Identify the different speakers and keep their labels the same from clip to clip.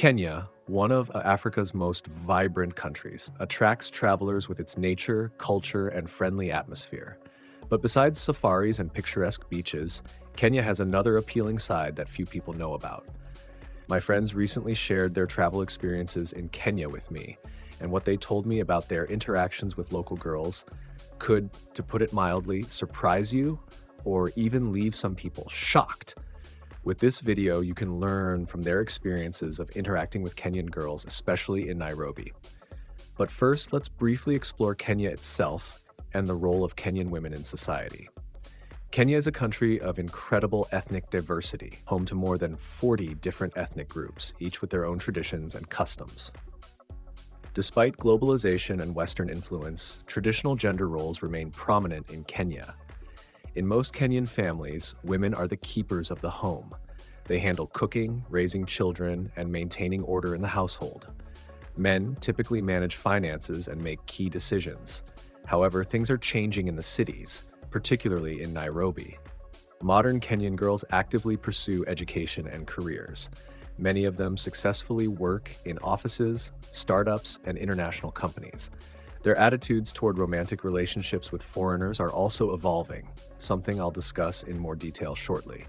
Speaker 1: Kenya, one of Africa's most vibrant countries, attracts travelers with its nature, culture, and friendly atmosphere. But besides safaris and picturesque beaches, Kenya has another appealing side that few people know about. My friends recently shared their travel experiences in Kenya with me, and what they told me about their interactions with local girls could, to put it mildly, surprise you or even leave some people shocked. With this video, you can learn from their experiences of interacting with Kenyan girls, especially in Nairobi. But first, let's briefly explore Kenya itself and the role of Kenyan women in society. Kenya is a country of incredible ethnic diversity, home to more than 40 different ethnic groups, each with their own traditions and customs. Despite globalization and Western influence, traditional gender roles remain prominent in Kenya. In most Kenyan families, women are the keepers of the home. They handle cooking, raising children, and maintaining order in the household. Men typically manage finances and make key decisions. However, things are changing in the cities, particularly in Nairobi. Modern Kenyan girls actively pursue education and careers. Many of them successfully work in offices, startups, and international companies. Their attitudes toward romantic relationships with foreigners are also evolving, something I'll discuss in more detail shortly.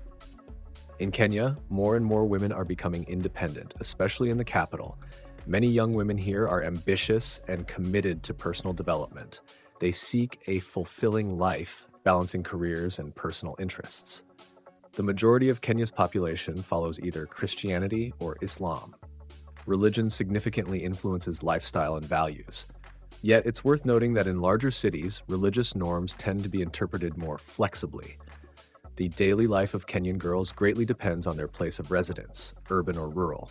Speaker 1: In Kenya, more and more women are becoming independent, especially in the capital. Many young women here are ambitious and committed to personal development. They seek a fulfilling life, balancing careers and personal interests. The majority of Kenya's population follows either Christianity or Islam. Religion significantly influences lifestyle and values. Yet it's worth noting that in larger cities, religious norms tend to be interpreted more flexibly. The daily life of Kenyan girls greatly depends on their place of residence, urban or rural.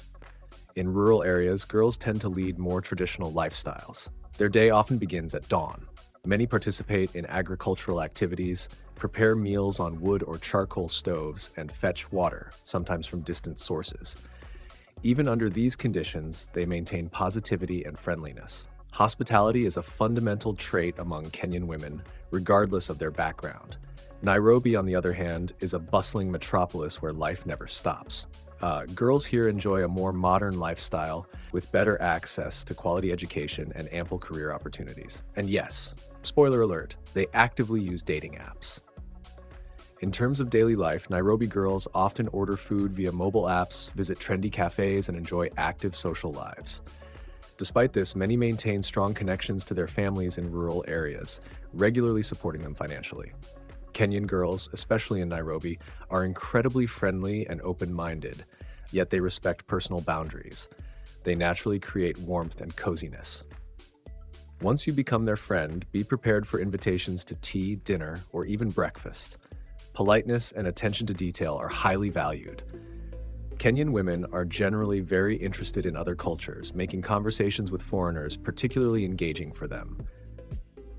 Speaker 1: In rural areas, girls tend to lead more traditional lifestyles. Their day often begins at dawn. Many participate in agricultural activities, prepare meals on wood or charcoal stoves, and fetch water, sometimes from distant sources. Even under these conditions, they maintain positivity and friendliness. Hospitality is a fundamental trait among Kenyan women, regardless of their background. Nairobi, on the other hand, is a bustling metropolis where life never stops. Girls here enjoy a more modern lifestyle with better access to quality education and ample career opportunities. And yes, spoiler alert, they actively use dating apps. In terms of daily life, Nairobi girls often order food via mobile apps, visit trendy cafes, and enjoy active social lives. Despite this, many maintain strong connections to their families in rural areas, regularly supporting them financially. Kenyan girls, especially in Nairobi, are incredibly friendly and open-minded, yet they respect personal boundaries. They naturally create warmth and coziness. Once you become their friend, be prepared for invitations to tea, dinner, or even breakfast. Politeness and attention to detail are highly valued. Kenyan women are generally very interested in other cultures, making conversations with foreigners particularly engaging for them.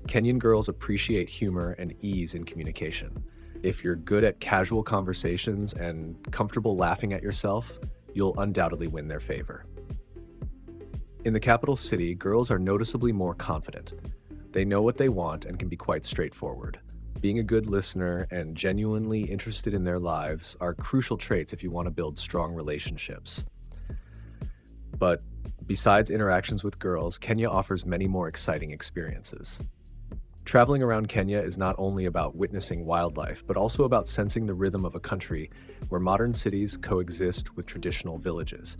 Speaker 1: Kenyan girls appreciate humor and ease in communication. If you're good at casual conversations and comfortable laughing at yourself, you'll undoubtedly win their favor. In the capital city, girls are noticeably more confident. They know what they want and can be quite straightforward. Being a good listener and genuinely interested in their lives are crucial traits if you want to build strong relationships. But besides interactions with girls, Kenya offers many more exciting experiences. Traveling around Kenya is not only about witnessing wildlife, but also about sensing the rhythm of a country where modern cities coexist with traditional villages.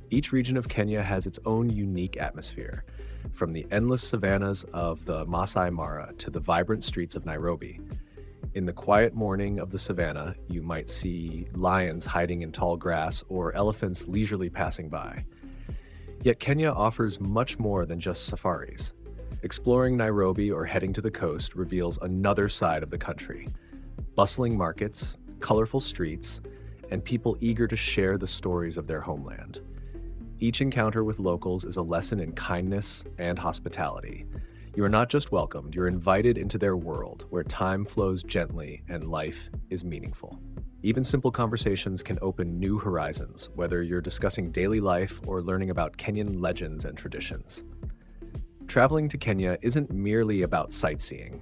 Speaker 1: Each region of Kenya has its own unique atmosphere, from the endless savannas of the Masai Mara to the vibrant streets of Nairobi. In the quiet morning of the savannah, you might see lions hiding in tall grass or elephants leisurely passing by. Yet Kenya offers much more than just safaris. Exploring Nairobi or heading to the coast reveals another side of the country. Bustling markets, colorful streets, and people eager to share the stories of their homeland. Each encounter with locals is a lesson in kindness and hospitality. You are not just welcomed, you're invited into their world where time flows gently and life is meaningful. Even simple conversations can open new horizons, whether you're discussing daily life or learning about Kenyan legends and traditions. Traveling to Kenya isn't merely about sightseeing.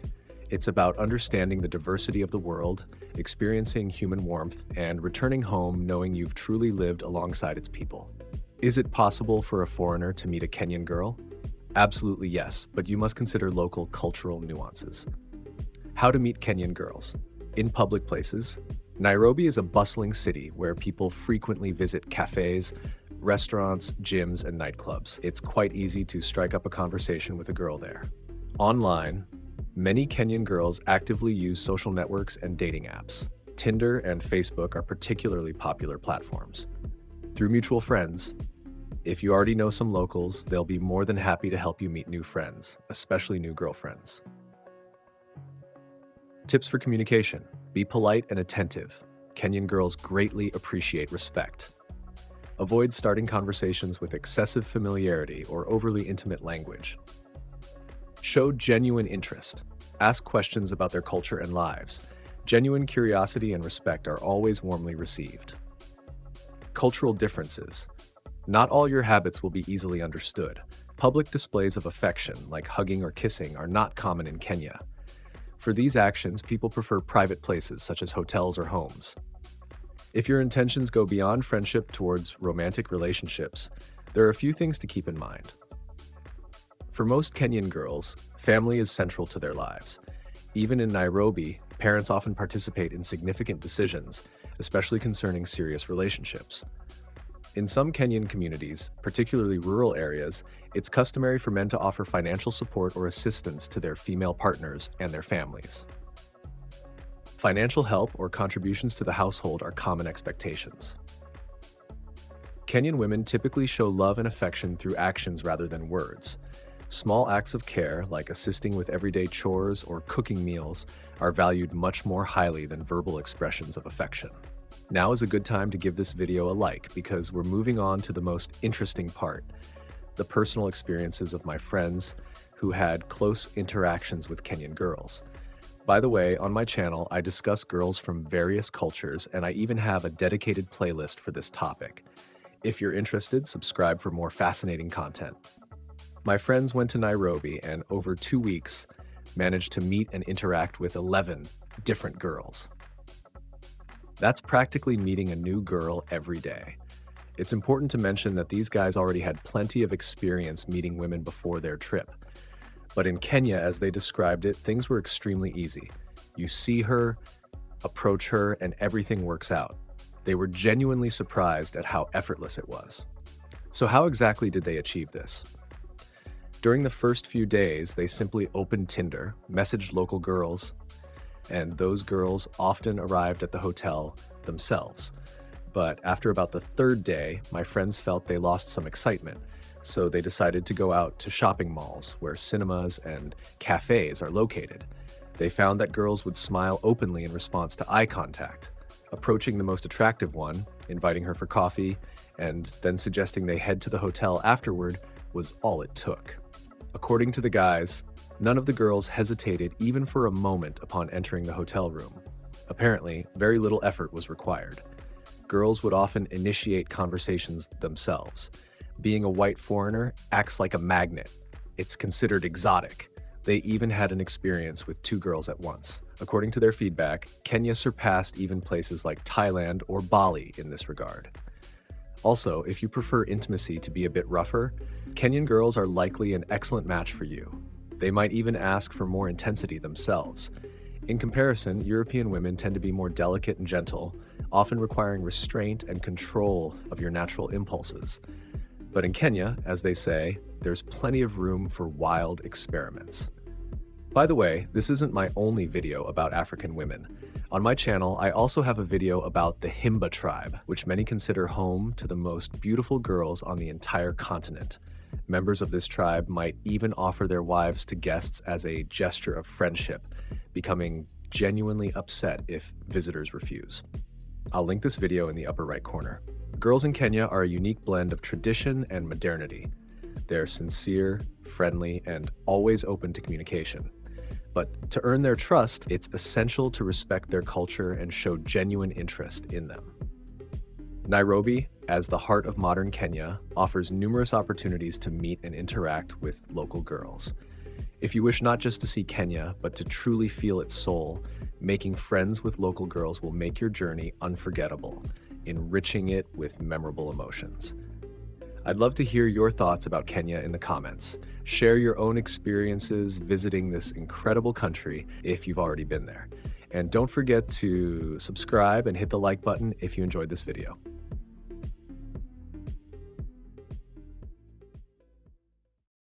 Speaker 1: It's about understanding the diversity of the world, experiencing human warmth, and returning home knowing you've truly lived alongside its people. Is it possible for a foreigner to meet a Kenyan girl? Absolutely yes, but you must consider local cultural nuances. How to meet Kenyan girls. In public places. Nairobi is a bustling city where people frequently visit cafes, restaurants, gyms, and nightclubs. It's quite easy to strike up a conversation with a girl there. Online, many Kenyan girls actively use social networks and dating apps. Tinder and Facebook are particularly popular platforms. Through mutual friends, if you already know some locals, they'll be more than happy to help you meet new friends, especially new girlfriends. Tips for communication. Be polite and attentive. Kenyan girls greatly appreciate respect. Avoid starting conversations with excessive familiarity or overly intimate language. Show genuine interest. Ask questions about their culture and lives. Genuine curiosity and respect are always warmly received. Cultural differences. Not all your habits will be easily understood. Public displays of affection, like hugging or kissing, are not common in Kenya. For these actions, people prefer private places such as hotels or homes. If your intentions go beyond friendship towards romantic relationships, there are a few things to keep in mind. For most Kenyan girls, family is central to their lives. Even in Nairobi, parents often participate in significant decisions, especially concerning serious relationships. In some Kenyan communities, particularly rural areas, it's customary for men to offer financial support or assistance to their female partners and their families. Financial help or contributions to the household are common expectations. Kenyan women typically show love and affection through actions rather than words. Small acts of care, like assisting with everyday chores or cooking meals, are valued much more highly than verbal expressions of affection. Now is a good time to give this video a like because we're moving on to the most interesting part, the personal experiences of my friends who had close interactions with Kenyan girls. By the way, on my channel, I discuss girls from various cultures and I even have a dedicated playlist for this topic. If you're interested, subscribe for more fascinating content. My friends went to Nairobi and over 2 weeks managed to meet and interact with 11 different girls. That's practically meeting a new girl every day. It's important to mention that these guys already had plenty of experience meeting women before their trip. But in Kenya, as they described it, things were extremely easy. You see her, approach her, and everything works out. They were genuinely surprised at how effortless it was. So how exactly did they achieve this? During the first few days, they simply opened Tinder, messaged local girls, and those girls often arrived at the hotel themselves. But after about the 3rd day, my friends felt they lost some excitement, so they decided to go out to shopping malls where cinemas and cafes are located. They found that girls would smile openly in response to eye contact, approaching the most attractive one, inviting her for coffee, and then suggesting they head to the hotel afterward was all it took. According to the guys, none of the girls hesitated even for a moment upon entering the hotel room. Apparently, very little effort was required. Girls would often initiate conversations themselves. Being a white foreigner acts like a magnet. It's considered exotic. They even had an experience with 2 girls at once. According to their feedback, Kenya surpassed even places like Thailand or Bali in this regard. Also, if you prefer intimacy to be a bit rougher, Kenyan girls are likely an excellent match for you. They might even ask for more intensity themselves. In comparison, European women tend to be more delicate and gentle, often requiring restraint and control of your natural impulses. But in Kenya, as they say, there's plenty of room for wild experiments. By the way, this isn't my only video about African women. On my channel, I also have a video about the Himba tribe, which many consider home to the most beautiful girls on the entire continent. Members of this tribe might even offer their wives to guests as a gesture of friendship, becoming genuinely upset if visitors refuse. I'll link this video in the upper right corner. Girls in Kenya are a unique blend of tradition and modernity. They're sincere, friendly, and always open to communication. But to earn their trust, it's essential to respect their culture and show genuine interest in them. Nairobi, as the heart of modern Kenya, offers numerous opportunities to meet and interact with local girls. If you wish not just to see Kenya, but to truly feel its soul, making friends with local girls will make your journey unforgettable, enriching it with memorable emotions. I'd love to hear your thoughts about Kenya in the comments. Share your own experiences visiting this incredible country if you've already been there. And don't forget to subscribe and hit the like button if you enjoyed this video.